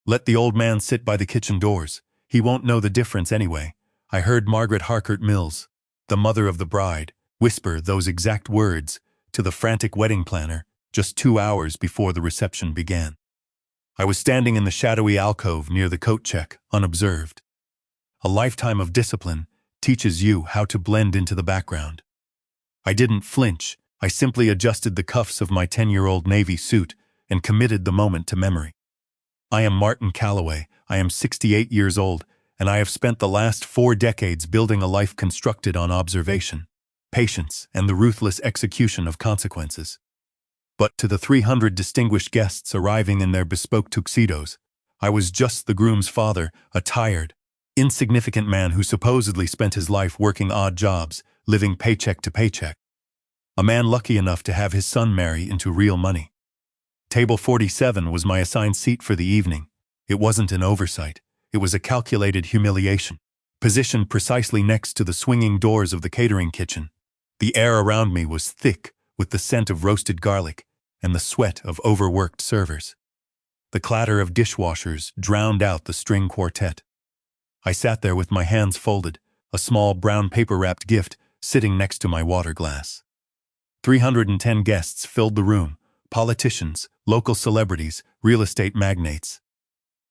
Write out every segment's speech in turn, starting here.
Let the old man sit by the kitchen doors. He won't know the difference anyway. I heard Margaret Harcourt Mills, the mother of the bride, whisper those exact words to the frantic wedding planner just 2 hours before the reception began. I was standing in the shadowy alcove near the coat check, unobserved. A lifetime of discipline teaches you how to blend into the background. I didn't flinch. I simply adjusted the cuffs of my 10-year-old Navy suit and committed the moment to memory. I am Martin Calloway. I am 68 years old, and I have spent the last 4 decades building a life constructed on observation, patience, and the ruthless execution of consequences. But to the 300 distinguished guests arriving in their bespoke tuxedos, I was just the groom's father, a tired, insignificant man who supposedly spent his life working odd jobs, living paycheck to paycheck. A man lucky enough to have his son marry into real money. Table 47 was my assigned seat for the evening. It wasn't an oversight. It was a calculated humiliation. Positioned precisely next to the swinging doors of the catering kitchen, the air around me was thick with the scent of roasted garlic and the sweat of overworked servers. The clatter of dishwashers drowned out the string quartet. I sat there with my hands folded, a small brown paper-wrapped gift sitting next to my water glass. 310 guests filled the room, politicians, local celebrities, real estate magnates.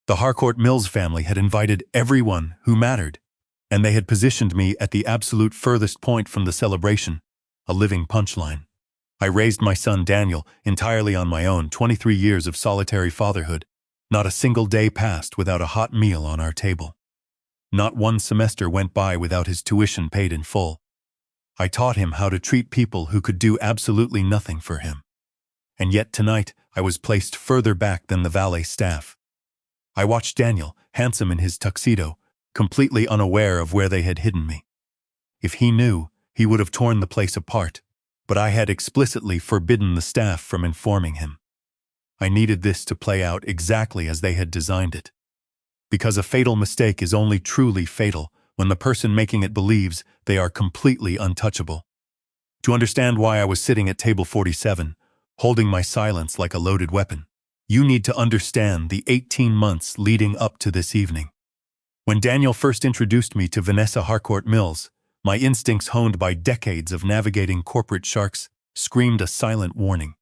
The Harcourt Mills family had invited everyone who mattered, and they had positioned me at the absolute furthest point from the celebration, a living punchline. I raised my son Daniel entirely on my own, 23 years of solitary fatherhood. Not a single day passed without a hot meal on our table. Not one semester went by without his tuition paid in full. I taught him how to treat people who could do absolutely nothing for him. And yet tonight, I was placed further back than the valet staff. I watched Daniel, handsome in his tuxedo, completely unaware of where they had hidden me. If he knew, he would have torn the place apart, but I had explicitly forbidden the staff from informing him. I needed this to play out exactly as they had designed it. Because a fatal mistake is only truly fatal when the person making it believes they are completely untouchable. To understand why I was sitting at table 47, holding my silence like a loaded weapon, you need to understand the 18 months leading up to this evening. When Daniel first introduced me to Vanessa Harcourt Mills, my instincts honed by decades of navigating corporate sharks screamed a silent warning.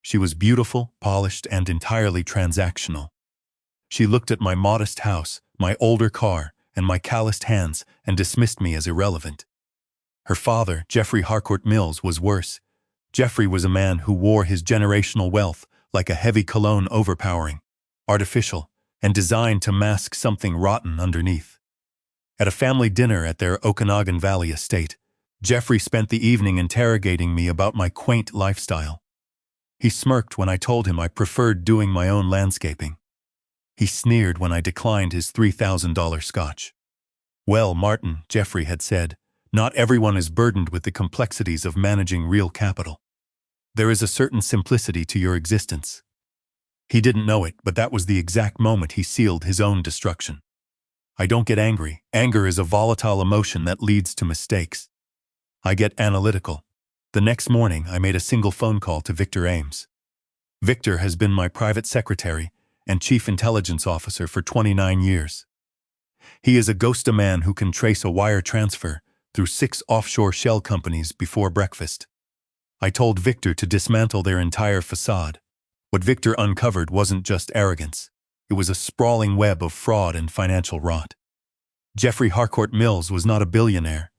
She was beautiful, polished, and entirely transactional. She looked at my modest house, my older car, and my calloused hands and dismissed me as irrelevant. Her father, Jeffrey Harcourt Mills, was worse. Jeffrey was a man who wore his generational wealth like a heavy cologne, overpowering, artificial, and designed to mask something rotten underneath. At a family dinner at their Okanagan Valley estate, Jeffrey spent the evening interrogating me about my quaint lifestyle. He smirked when I told him I preferred doing my own landscaping. He sneered when I declined his $3,000 scotch. Well, Martin, Jeffrey had said, not everyone is burdened with the complexities of managing real capital. There is a certain simplicity to your existence. He didn't know it, but that was the exact moment he sealed his own destruction. I don't get angry. Anger is a volatile emotion that leads to mistakes. I get analytical. The next morning, I made a single phone call to Victor Ames. Victor has been my private secretary and chief intelligence officer for 29 years. He is a ghost man who can trace a wire transfer through 6 offshore shell companies before breakfast. I told Victor to dismantle their entire facade. What Victor uncovered wasn't just arrogance. It was a sprawling web of fraud and financial rot. Jeffrey Harcourt Mills was not a billionaire.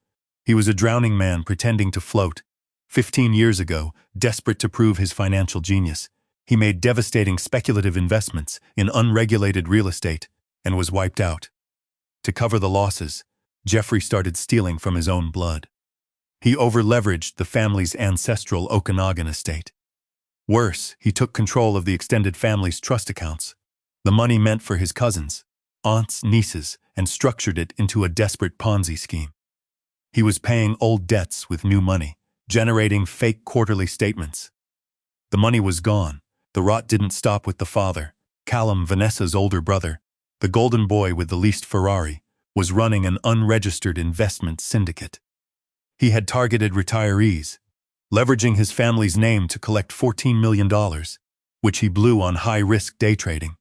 He was a drowning man pretending to float. 15 years ago, desperate to prove his financial genius, he made devastating speculative investments in unregulated real estate and was wiped out. To cover the losses, Jeffrey started stealing from his own blood. He over-leveraged the family's ancestral Okanagan estate. Worse, he took control of the extended family's trust accounts, the money meant for his cousins, aunts, nieces, and structured it into a desperate Ponzi scheme. He was paying old debts with new money, generating fake quarterly statements. The money was gone. The rot didn't stop with the father. Callum, Vanessa's older brother, the golden boy with the leased Ferrari, was running an unregistered investment syndicate. He had targeted retirees, leveraging his family's name to collect $14 million, which he blew on high-risk day trading.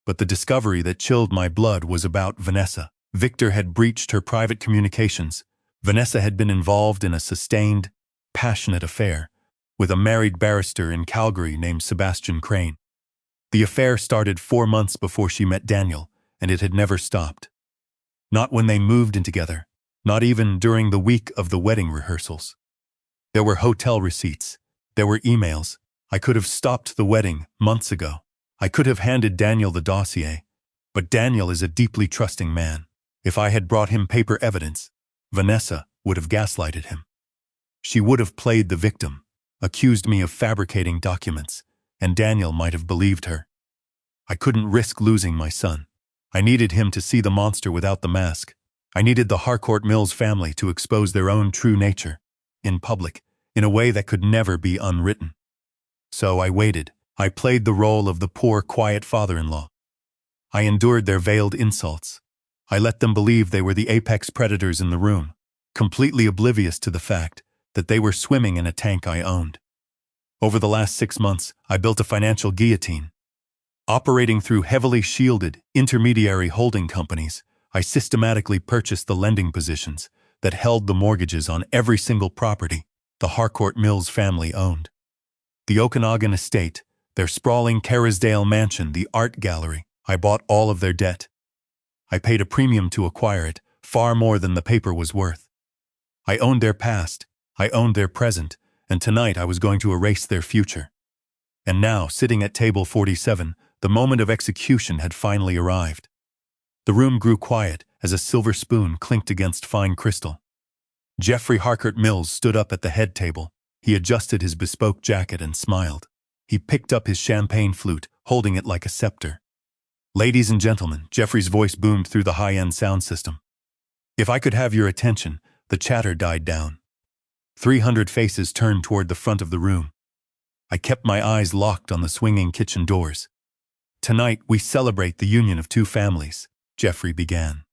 But the discovery that chilled my blood was about Vanessa. Victor had breached her private communications. Vanessa had been involved in a sustained, passionate affair with a married barrister in Calgary named Sebastian Crane. The affair started 4 months before she met Daniel, and it had never stopped. Not when they moved in together, not even during the week of the wedding rehearsals. There were hotel receipts. There were emails. I could have stopped the wedding months ago. I could have handed Daniel the dossier. But Daniel is a deeply trusting man. If I had brought him paper evidence, Vanessa would have gaslighted him. She would have played the victim, accused me of fabricating documents, and Daniel might have believed her. I couldn't risk losing my son. I needed him to see the monster without the mask. I needed the Harcourt Mills family to expose their own true nature, in public, in a way that could never be unwritten. So I waited. I played the role of the poor, quiet father-in-law. I endured their veiled insults. I let them believe they were the apex predators in the room, completely oblivious to the fact that they were swimming in a tank I owned. Over the last 6 months, I built a financial guillotine. Operating through heavily shielded, intermediary holding companies, I systematically purchased the lending positions that held the mortgages on every single property the Harcourt Mills family owned. The Okanagan estate, their sprawling Kerrisdale mansion, the art gallery, I bought all of their debt. I paid a premium to acquire it, far more than the paper was worth. I owned their past, I owned their present, and tonight I was going to erase their future. And now, sitting at table 47, the moment of execution had finally arrived. The room grew quiet as a silver spoon clinked against fine crystal. Jeffrey Harcourt Mills stood up at the head table. He adjusted his bespoke jacket and smiled. He picked up his champagne flute, holding it like a scepter. "Ladies and gentlemen," Jeffrey's voice boomed through the high-end sound system. "If I could have your attention," the chatter died down. 300 faces turned toward the front of the room. I kept my eyes locked on the swinging kitchen doors. "Tonight, we celebrate the union of two families," Jeffrey began.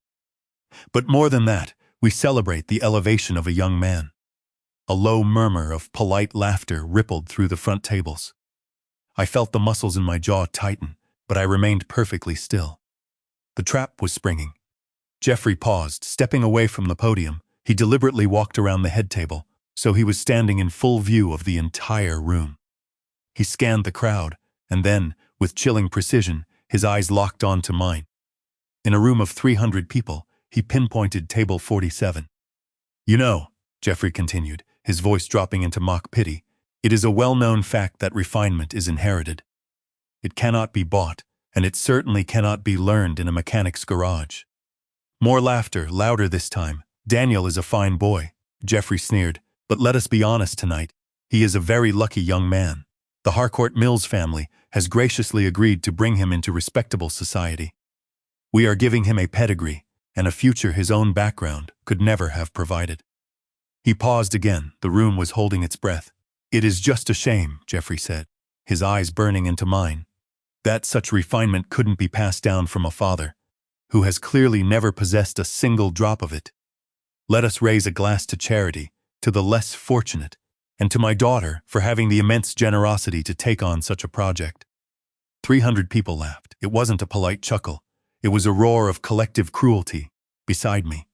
"But more than that, we celebrate the elevation of a young man." A low murmur of polite laughter rippled through the front tables. I felt the muscles in my jaw tighten, but I remained perfectly still. The trap was springing. Jeffrey paused, stepping away from the podium. He deliberately walked around the head table, so he was standing in full view of the entire room. He scanned the crowd, and then, with chilling precision, his eyes locked onto mine. In a room of 300 people, he pinpointed table 47. "You know," Jeffrey continued, his voice dropping into mock pity, "it is a well-known fact that refinement is inherited. It cannot be bought, and it certainly cannot be learned in a mechanic's garage." More laughter, louder this time. "Daniel is a fine boy," Jeffrey sneered, "but let us be honest tonight. He is a very lucky young man. The Harcourt Mills family has graciously agreed to bring him into respectable society. We are giving him a pedigree and a future his own background could never have provided." He paused again. The room was holding its breath. "It is just a shame," Jeffrey said, his eyes burning into mine, "that such refinement couldn't be passed down from a father who has clearly never possessed a single drop of it. Let us raise a glass to charity, to the less fortunate, and to my daughter for having the immense generosity to take on such a project." 300 people laughed. It wasn't a polite chuckle. It was a roar of collective cruelty. Beside me,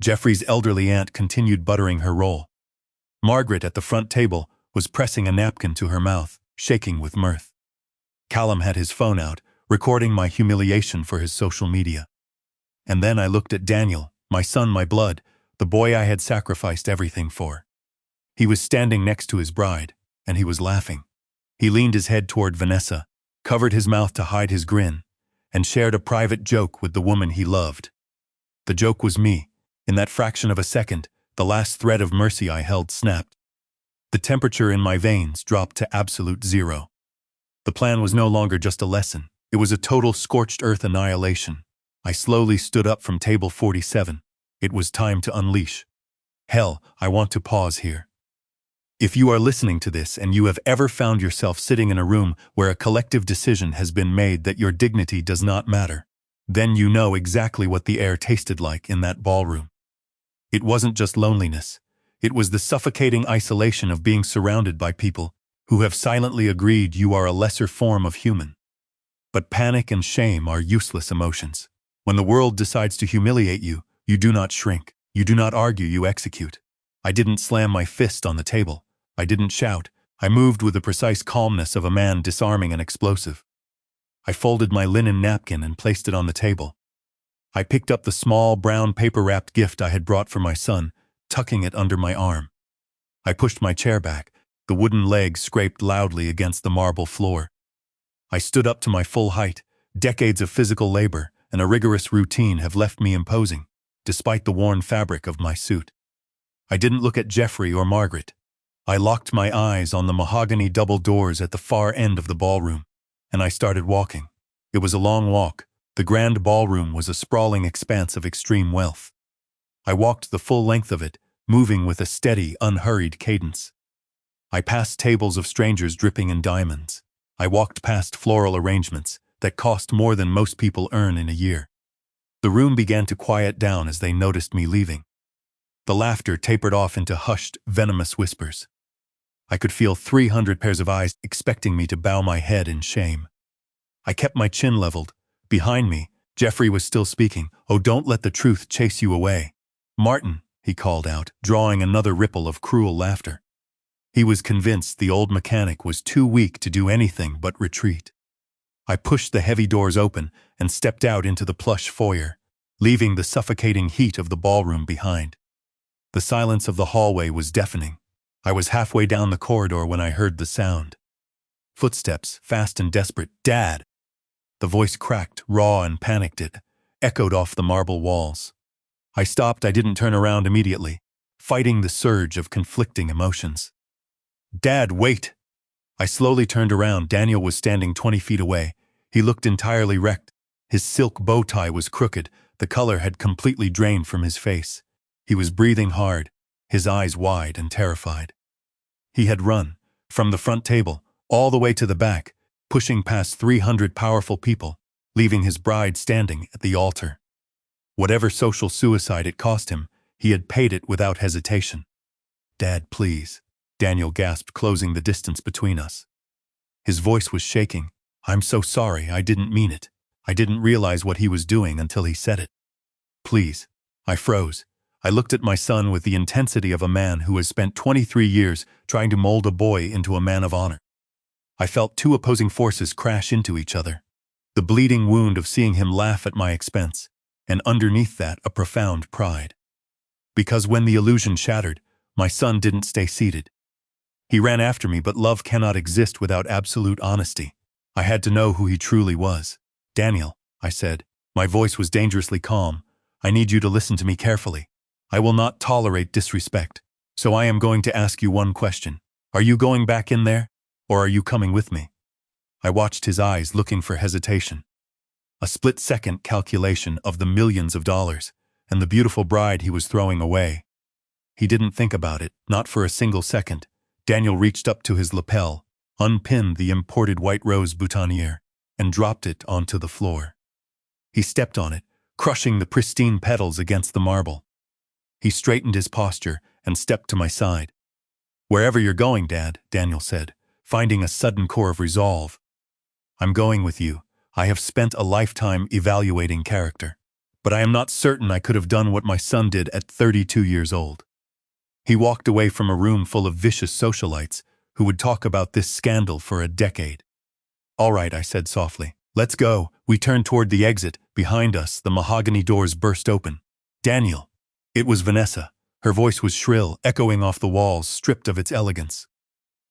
Jeffrey's elderly aunt continued buttering her roll. Margaret at the front table was pressing a napkin to her mouth, shaking with mirth. Callum had his phone out, recording my humiliation for his social media. And then I looked at Daniel, my son, my blood, the boy I had sacrificed everything for. He was standing next to his bride, and he was laughing. He leaned his head toward Vanessa, covered his mouth to hide his grin, and shared a private joke with the woman he loved. The joke was me. In that fraction of a second, the last thread of mercy I held snapped. The temperature in my veins dropped to absolute zero. The plan was no longer just a lesson. It was a total scorched earth annihilation. I slowly stood up from table 47. It was time to unleash. Hell, I want to pause here. If you are listening to this and you have ever found yourself sitting in a room where a collective decision has been made that your dignity does not matter, then you know exactly what the air tasted like in that ballroom. It wasn't just loneliness. It was the suffocating isolation of being surrounded by people who have silently agreed you are a lesser form of human. But panic and shame are useless emotions. When the world decides to humiliate you, you do not shrink. You do not argue, you execute. I didn't slam my fist on the table. I didn't shout. I moved with the precise calmness of a man disarming an explosive. I folded my linen napkin and placed it on the table. I picked up the small brown paper-wrapped gift I had brought for my son, tucking it under my arm. I pushed my chair back. The wooden leg scraped loudly against the marble floor. I stood up to my full height. Decades of physical labor and a rigorous routine have left me imposing, despite the worn fabric of my suit. I didn't look at Jeffrey or Margaret. I locked my eyes on the mahogany double doors at the far end of the ballroom, and I started walking. It was a long walk. The grand ballroom was a sprawling expanse of extreme wealth. I walked the full length of it, moving with a steady, unhurried cadence. I passed tables of strangers dripping in diamonds. I walked past floral arrangements that cost more than most people earn in a year. The room began to quiet down as they noticed me leaving. The laughter tapered off into hushed, venomous whispers. I could feel 300 pairs of eyes expecting me to bow my head in shame. I kept my chin leveled. Behind me, Jeffrey was still speaking. "Oh, don't let the truth chase you away. Martin," he called out, drawing another ripple of cruel laughter. He was convinced the old mechanic was too weak to do anything but retreat. I pushed the heavy doors open and stepped out into the plush foyer, leaving the suffocating heat of the ballroom behind. The silence of the hallway was deafening. I was halfway down the corridor when I heard the sound. Footsteps, fast and desperate. "Dad!" The voice cracked, raw and panicked. It echoed off the marble walls. I stopped. I didn't turn around immediately, fighting the surge of conflicting emotions. "Dad, wait!" I slowly turned around. Daniel was standing 20 feet away. He looked entirely wrecked. His silk bow tie was crooked. The color had completely drained from his face. He was breathing hard, his eyes wide and terrified. He had run, from the front table, all the way to the back, pushing past 300 powerful people, leaving his bride standing at the altar. Whatever social suicide it cost him, he had paid it without hesitation. "Dad, please," Daniel gasped, closing the distance between us. His voice was shaking. "I'm so sorry, I didn't mean it. I didn't realize what he was doing until he said it. Please." I froze. I looked at my son with the intensity of a man who has spent 23 years trying to mold a boy into a man of honor. I felt two opposing forces crash into each other. The bleeding wound of seeing him laugh at my expense, and underneath that a profound pride. Because when the illusion shattered, my son didn't stay seated. He ran after me, but love cannot exist without absolute honesty. I had to know who he truly was. "Daniel," I said. My voice was dangerously calm. "I need you to listen to me carefully. I will not tolerate disrespect. So I am going to ask you one question. Are you going back in there, or are you coming with me?" I watched his eyes, looking for hesitation. A split-second calculation of the millions of dollars and the beautiful bride he was throwing away. He didn't think about it, not for a single second. Daniel reached up to his lapel, unpinned the imported white rose boutonniere, and dropped it onto the floor. He stepped on it, crushing the pristine petals against the marble. He straightened his posture and stepped to my side. "Wherever you're going, Dad," Daniel said, finding a sudden core of resolve. "I'm going with you. I have spent a lifetime evaluating character, but I am not certain I could have done what my son did at 32 years old." He walked away from a room full of vicious socialites who would talk about this scandal for a decade. "All right," I said softly. "Let's go." We turned toward the exit. Behind us, the mahogany doors burst open. "Daniel." It was Vanessa. Her voice was shrill, echoing off the walls, stripped of its elegance.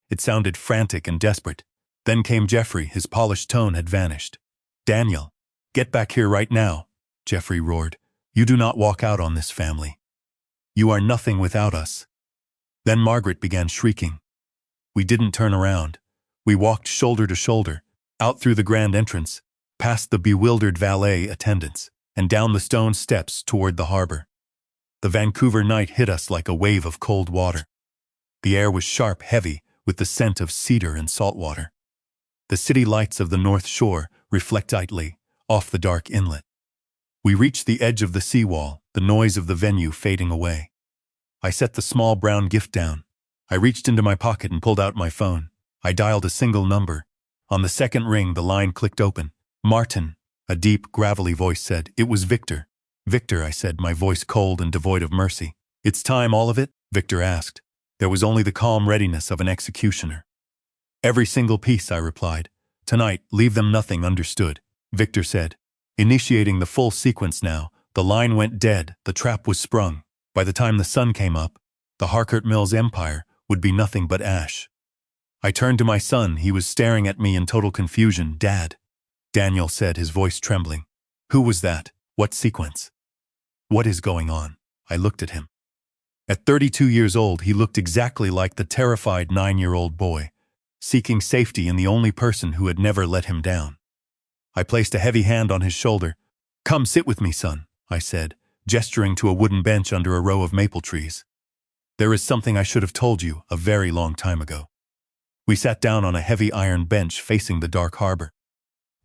It sounded frantic and desperate. Then came Jeffrey. His polished tone had vanished. "Daniel, get back here right now," Jeffrey roared. "You do not walk out on this family. You are nothing without us." Then Margaret began shrieking. We didn't turn around. We walked shoulder to shoulder, out through the grand entrance, past the bewildered valet attendants, and down the stone steps toward the harbor. The Vancouver night hit us like a wave of cold water. The air was sharp, heavy, with the scent of cedar and salt water. The city lights of the North Shore reflect idly off the dark inlet. We reached the edge of the seawall, the noise of the venue fading away. I set the small brown gift down. I reached into my pocket and pulled out my phone. I dialed a single number. On the second ring, the line clicked open. Martin, a deep, gravelly voice said. It was Victor. Victor, I said, my voice cold and devoid of mercy. It's time, all of it? Victor asked. There was only the calm readiness of an executioner. Every single piece, I replied. Tonight, leave them nothing understood. Victor said. Initiating the full sequence now, the line went dead, the trap was sprung. By the time the sun came up, the Harcourt Mills empire would be nothing but ash. I turned to my son. He was staring at me in total confusion. Dad, Daniel said, his voice trembling. Who was that? What sequence? What is going on? I looked at him. At 32 years old, he looked exactly like the terrified 9-year-old boy, seeking safety in the only person who had never let him down. I placed a heavy hand on his shoulder. Come sit with me, son, I said, gesturing to a wooden bench under a row of maple trees. There is something I should have told you a very long time ago. We sat down on a heavy iron bench facing the dark harbor.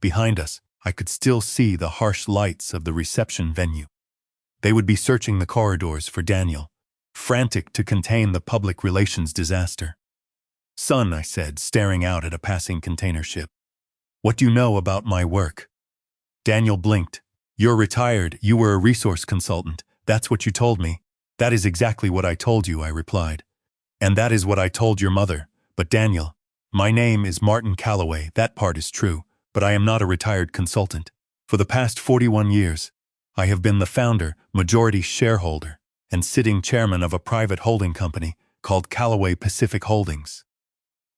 Behind us, I could still see the harsh lights of the reception venue. They would be searching the corridors for Daniel, frantic to contain the public relations disaster. Son, I said, staring out at a passing container ship. What do you know about my work? Daniel blinked. You're retired. You were a resource consultant. That's what you told me. That is exactly what I told you, I replied. And that is what I told your mother. But Daniel, my name is Martin Calloway. That part is true, but I am not a retired consultant. For the past 41 years, I have been the founder, majority shareholder, and sitting chairman of a private holding company called Calloway Pacific Holdings.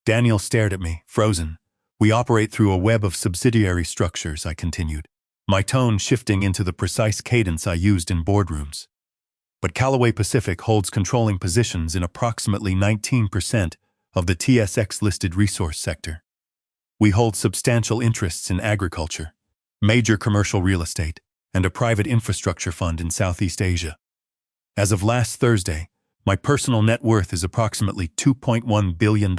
Daniel stared at me, frozen. We operate through a web of subsidiary structures, I continued, my tone shifting into the precise cadence I used in boardrooms. But Calloway Pacific holds controlling positions in approximately 19% of the TSX-listed resource sector. We hold substantial interests in agriculture, major commercial real estate, and a private infrastructure fund in Southeast Asia. As of last Thursday, my personal net worth is approximately $2.1 billion.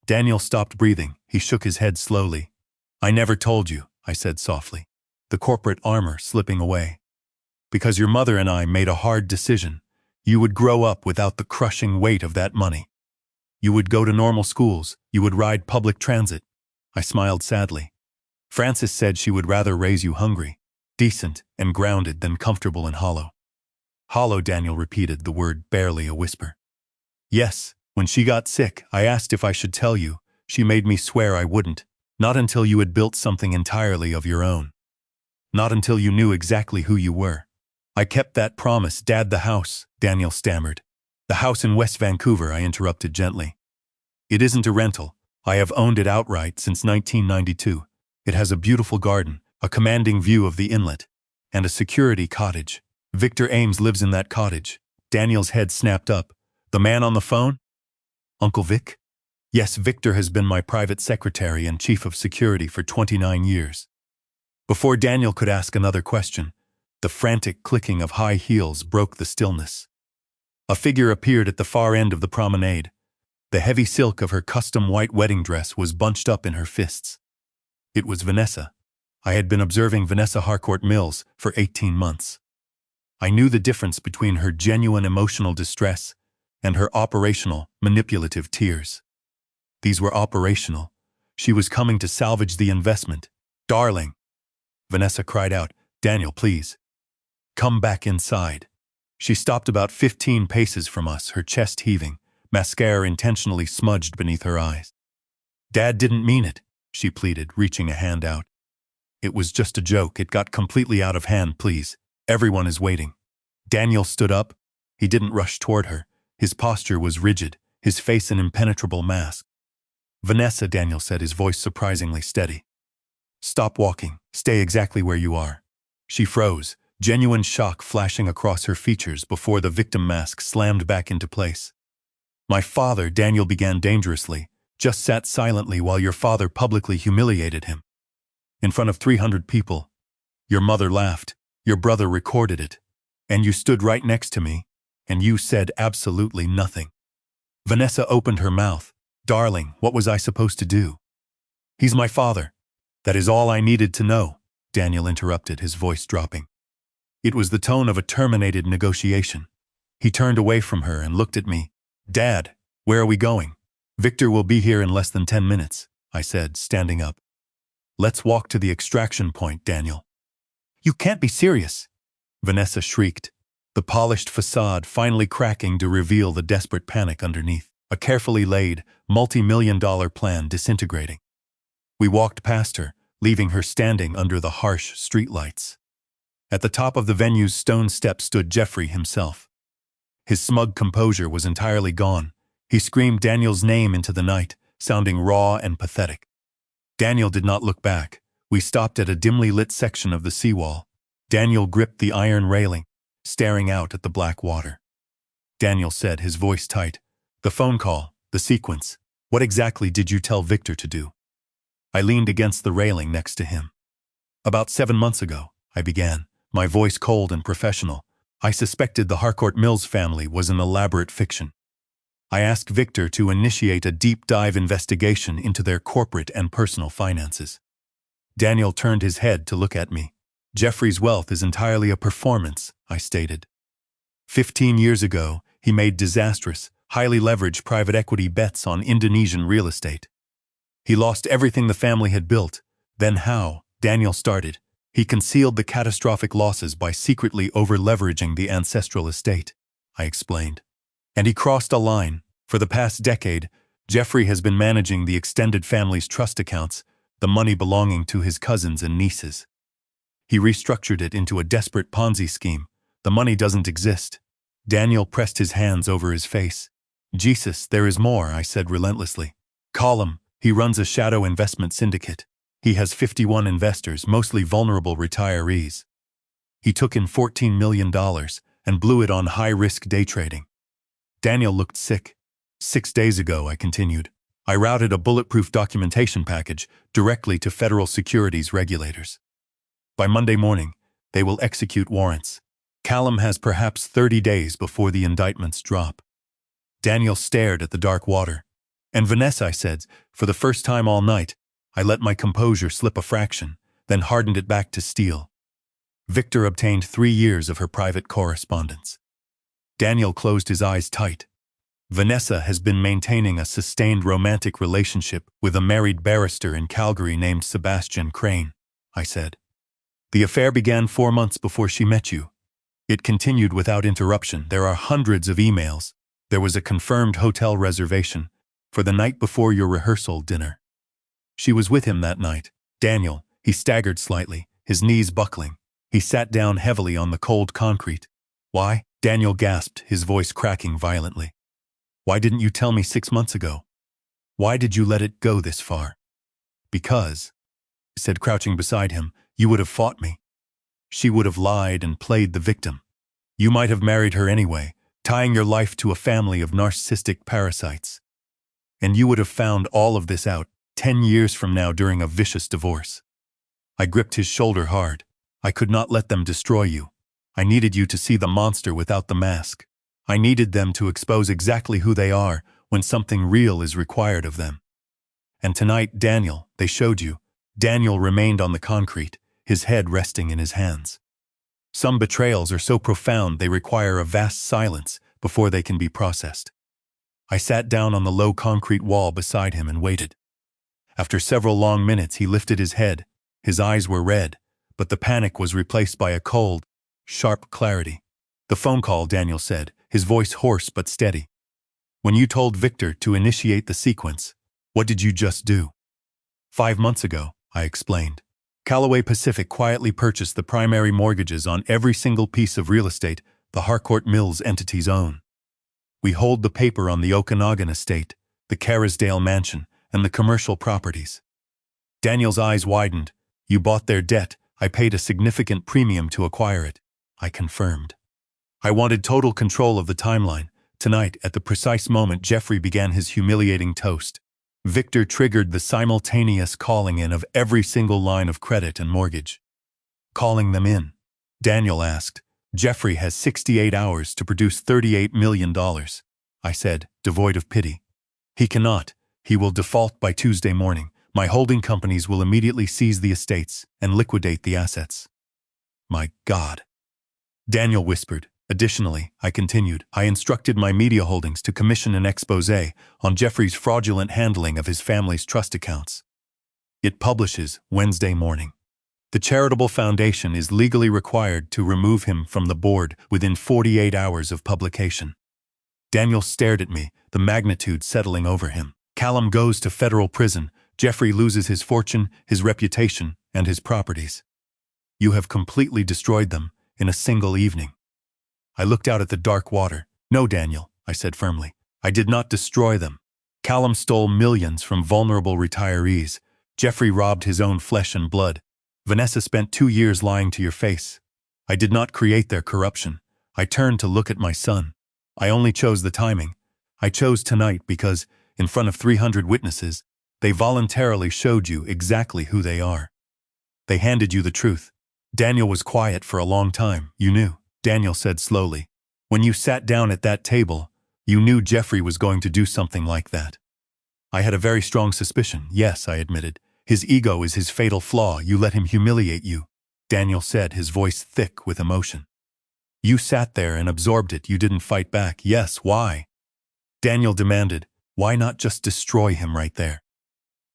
Daniel stopped breathing. He shook his head slowly. I never told you, I said softly, the corporate armor slipping away. Because your mother and I made a hard decision. You would grow up without the crushing weight of that money. You would go to normal schools. You would ride public transit. I smiled sadly. Frances said she would rather raise you hungry, decent, and grounded than comfortable and hollow. Hollow, Daniel repeated, the word barely a whisper. Yes, when she got sick, I asked if I should tell you. She made me swear I wouldn't. Not until you had built something entirely of your own. Not until you knew exactly who you were. I kept that promise. Dad, the house, Daniel stammered. The house in West Vancouver, I interrupted gently. It isn't a rental. I have owned it outright since 1992. It has a beautiful garden, a commanding view of the inlet, and a security cottage. Victor Ames lives in that cottage. Daniel's head snapped up. The man on the phone? Uncle Vic? Yes, Victor has been my private secretary and chief of security for 29 years. Before Daniel could ask another question, the frantic clicking of high heels broke the stillness. A figure appeared at the far end of the promenade. The heavy silk of her custom white wedding dress was bunched up in her fists. It was Vanessa. I had been observing Vanessa Harcourt Mills for 18 months. I knew the difference between her genuine emotional distress and her operational, manipulative tears. These were operational. She was coming to salvage the investment. Darling! Vanessa cried out, Daniel, please. Come back inside. She stopped about 15 paces from us, her chest heaving, mascara intentionally smudged beneath her eyes. Dad didn't mean it, she pleaded, reaching a hand out. It was just a joke. It got completely out of hand, please. Everyone is waiting. Daniel stood up. He didn't rush toward her. His posture was rigid, his face an impenetrable mask. Vanessa, Daniel said, his voice surprisingly steady. Stop walking. Stay exactly where you are. She froze, genuine shock flashing across her features before the victim mask slammed back into place. My father, Daniel began dangerously, just sat silently while your father publicly humiliated him. In front of 300 people. Your mother laughed. Your brother recorded it. And you stood right next to me, and you said absolutely nothing. Vanessa opened her mouth. Darling, what was I supposed to do? He's my father. That is all I needed to know, Daniel interrupted, his voice dropping. It was the tone of a terminated negotiation. He turned away from her and looked at me. Dad, where are we going? Victor will be here in less than 10 minutes, I said, standing up. Let's walk to the extraction point, Daniel. You can't be serious, Vanessa shrieked, the polished facade finally cracking to reveal the desperate panic underneath, a carefully laid, multi-million-dollar plan disintegrating. We walked past her, leaving her standing under the harsh streetlights. At the top of the venue's stone steps stood Jeffrey himself. His smug composure was entirely gone. He screamed Daniel's name into the night, sounding raw and pathetic. Daniel did not look back. We stopped at a dimly lit section of the seawall. Daniel gripped the iron railing, staring out at the black water. Daniel said, his voice tight, "The phone call, the sequence. What exactly did you tell Victor to do?" I leaned against the railing next to him. "About 7 months ago," I began, my voice cold and professional, "I suspected the Harcourt Mills family was an elaborate fiction. I asked Victor to initiate a deep-dive investigation into their corporate and personal finances." Daniel turned his head to look at me. "Jeffrey's wealth is entirely a performance," I stated. 15 years ago, he made disastrous, highly leveraged private equity bets on Indonesian real estate. He lost everything the family had built. Then how? Daniel started. He concealed the catastrophic losses by secretly over-leveraging the ancestral estate, I explained. And he crossed a line. For the past decade, Jeffrey has been managing the extended family's trust accounts, the money belonging to his cousins and nieces. He restructured it into a desperate Ponzi scheme. The money doesn't exist. Daniel pressed his hands over his face. "Jesus, there is more," I said relentlessly. "Call him. He runs a shadow investment syndicate. He has 51 investors, mostly vulnerable retirees. He took in $14 million and blew it on high-risk day trading." Daniel looked sick. 6 days ago, I continued, I routed a bulletproof documentation package directly to federal securities regulators. By Monday morning, they will execute warrants. Callum has perhaps 30 days before the indictments drop. Daniel stared at the dark water. "And Vanessa," I said, for the first time all night, I let my composure slip a fraction, then hardened it back to steel. Victor obtained 3 years of her private correspondence. Daniel closed his eyes tight. "Vanessa has been maintaining a sustained romantic relationship with a married barrister in Calgary named Sebastian Crane," I said. "The affair began 4 months before she met you. It continued without interruption. There are hundreds of emails. There was a confirmed hotel reservation for the night before your rehearsal dinner. She was with him that night." Daniel, he staggered slightly, his knees buckling. He sat down heavily on the cold concrete. "Why?" Daniel gasped, his voice cracking violently. "Why didn't you tell me 6 months ago? Why did you let it go this far?" "Because," I said, crouching beside him, "you would have fought me. She would have lied and played the victim. You might have married her anyway, tying your life to a family of narcissistic parasites. And you would have found all of this out 10 years from now during a vicious divorce." I gripped his shoulder hard. "I could not let them destroy you. I needed you to see the monster without the mask. I needed them to expose exactly who they are when something real is required of them. And tonight, Daniel, they showed you." Daniel remained on the concrete, his head resting in his hands. "Some betrayals are so profound they require a vast silence before they can be processed." I sat down on the low concrete wall beside him and waited. After several long minutes, he lifted his head. His eyes were red, but the panic was replaced by a cold, sharp clarity. "The phone call," Daniel said, his voice hoarse but steady. "When you told Victor to initiate the sequence, what did you just do?" 5 months ago, I explained. Callaway Pacific quietly purchased the primary mortgages on every single piece of real estate the Harcourt Mills entities own. We hold the paper on the Okanagan estate, the Carisdale mansion, and the commercial properties. Daniel's eyes widened. "You bought their debt. I paid a significant premium to acquire it," I confirmed. "I wanted total control of the timeline." Tonight, at the precise moment Jeffrey began his humiliating toast, Victor triggered the simultaneous calling in of every single line of credit and mortgage. "Calling them in?" Daniel asked. "Jeffrey has 68 hours to produce $38 million, I said, devoid of pity. "He cannot. He will default by Tuesday morning. My holding companies will immediately seize the estates and liquidate the assets." "My God," Daniel whispered. "Additionally," I continued, "I instructed my media holdings to commission an exposé on Jeffrey's fraudulent handling of his family's trust accounts. It publishes Wednesday morning. The charitable foundation is legally required to remove him from the board within 48 hours of publication. Daniel stared at me, the magnitude settling over him. Callum goes to federal prison. Jeffrey loses his fortune, his reputation, and his properties. You have completely destroyed them in a single evening. I looked out at the dark water. No, Daniel, I said firmly. I did not destroy them. Callum stole millions from vulnerable retirees. Jeffrey robbed his own flesh and blood. Vanessa spent 2 years lying to your face. I did not create their corruption. I turned to look at my son. I only chose the timing. I chose tonight because, in front of 300 witnesses, they voluntarily showed you exactly who they are. They handed you the truth. Daniel was quiet for a long time. You knew, Daniel said slowly. When you sat down at that table, you knew Jeffrey was going to do something like that. I had a very strong suspicion, yes, I admitted. His ego is his fatal flaw. You let him humiliate you, Daniel said, his voice thick with emotion. You sat there and absorbed it. You didn't fight back. Yes, why? Daniel demanded, why not just destroy him right there?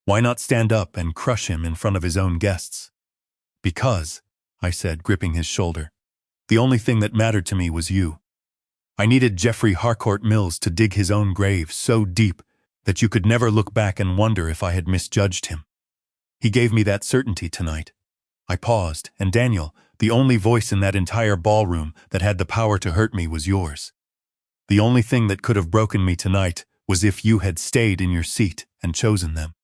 Why not stand up and crush him in front of his own guests? Because, I said, gripping his shoulder, the only thing that mattered to me was you. I needed Jeffrey Harcourt Mills to dig his own grave so deep that you could never look back and wonder if I had misjudged him. He gave me that certainty tonight. I paused, and Daniel, the only voice in that entire ballroom that had the power to hurt me was yours. The only thing that could have broken me tonight was if you had stayed in your seat and chosen them.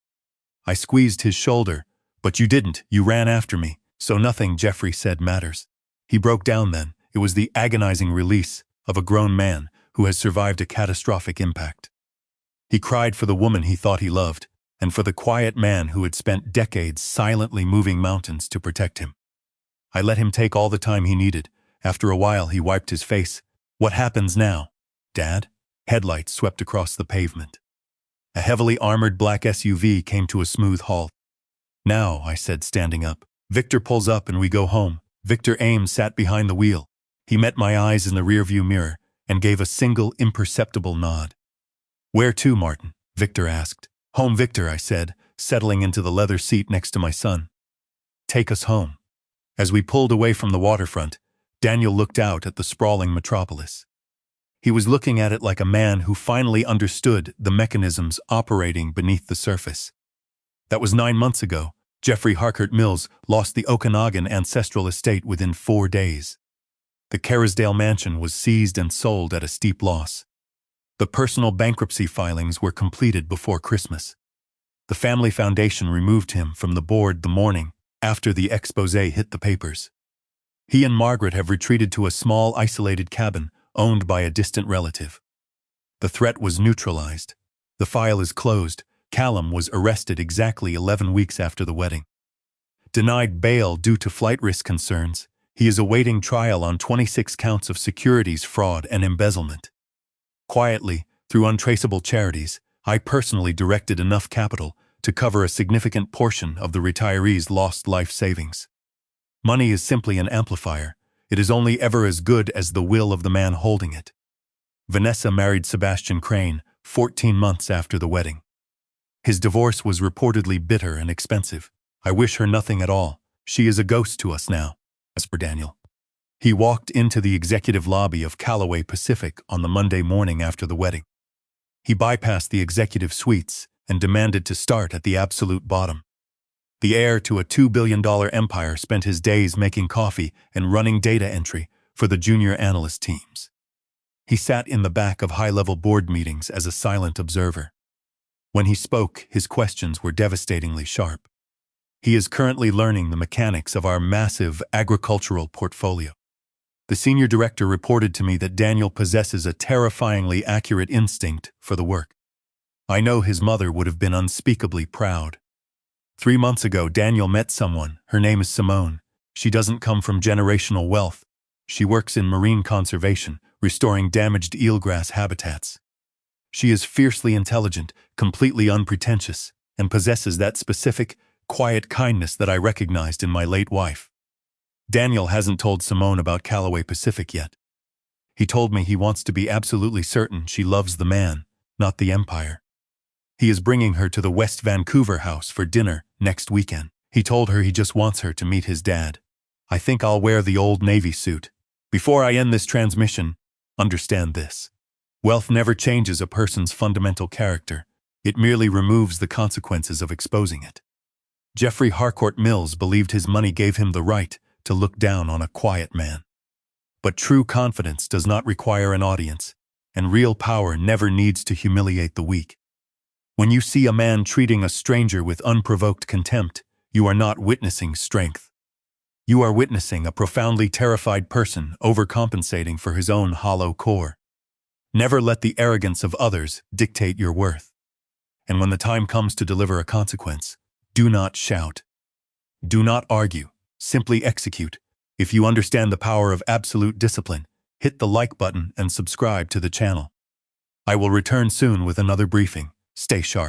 I squeezed his shoulder, but you didn't. You ran after me, so nothing Jeffrey said matters. He broke down then. It was the agonizing release of a grown man who has survived a catastrophic impact. He cried for the woman he thought he loved, and for the quiet man who had spent decades silently moving mountains to protect him. I let him take all the time he needed. After a while, he wiped his face. What happens now, Dad? Headlights swept across the pavement. A heavily armored black SUV came to a smooth halt. Now, I said, standing up. Victor pulls up and we go home. Victor Ames sat behind the wheel. He met my eyes in the rearview mirror and gave a single imperceptible nod. Where to, Martin? Victor asked. Home, Victor, I said, settling into the leather seat next to my son. Take us home. As we pulled away from the waterfront, Daniel looked out at the sprawling metropolis. He was looking at it like a man who finally understood the mechanisms operating beneath the surface. That was 9 months ago. Jeffrey Harcourt Mills lost the Okanagan ancestral estate within 4 days. The Kerrisdale mansion was seized and sold at a steep loss. The personal bankruptcy filings were completed before Christmas. The family foundation removed him from the board the morning after the exposé hit the papers. He and Margaret have retreated to a small, isolated cabin owned by a distant relative. The threat was neutralized. The file is closed. Callum was arrested exactly 11 weeks after the wedding. Denied bail due to flight risk concerns, he is awaiting trial on 26 counts of securities fraud and embezzlement. Quietly, through untraceable charities, I personally directed enough capital to cover a significant portion of the retiree's lost life savings. Money is simply an amplifier. It is only ever as good as the will of the man holding it. Vanessa married Sebastian Crane 14 months after the wedding. His divorce was reportedly bitter and expensive. I wish her nothing at all. She is a ghost to us now. As for Daniel, he walked into the executive lobby of Callaway Pacific on the Monday morning after the wedding. He bypassed the executive suites and demanded to start at the absolute bottom. The heir to a $2 billion empire spent his days making coffee and running data entry for the junior analyst teams. He sat in the back of high-level board meetings as a silent observer. When he spoke, his questions were devastatingly sharp. He is currently learning the mechanics of our massive agricultural portfolio. The senior director reported to me that Daniel possesses a terrifyingly accurate instinct for the work. I know his mother would have been unspeakably proud. 3 months ago, Daniel met someone. Her name is Simone. She doesn't come from generational wealth. She works in marine conservation, restoring damaged eelgrass habitats. She is fiercely intelligent, completely unpretentious, and possesses that specific, quiet kindness that I recognized in my late wife. Daniel hasn't told Simone about Callaway Pacific yet. He told me he wants to be absolutely certain she loves the man, not the empire. He is bringing her to the West Vancouver house for dinner next weekend. He told her he just wants her to meet his dad. I think I'll wear the old Navy suit. Before I end this transmission, understand this. Wealth never changes a person's fundamental character. It merely removes the consequences of exposing it. Jeffrey Harcourt Mills believed his money gave him the right to look down on a quiet man. But true confidence does not require an audience, and real power never needs to humiliate the weak. When you see a man treating a stranger with unprovoked contempt, you are not witnessing strength. You are witnessing a profoundly terrified person overcompensating for his own hollow core. Never let the arrogance of others dictate your worth. And when the time comes to deliver a consequence, do not shout. Do not argue. Simply execute. If you understand the power of absolute discipline, hit the like button and subscribe to the channel. I will return soon with another briefing. Stay sharp.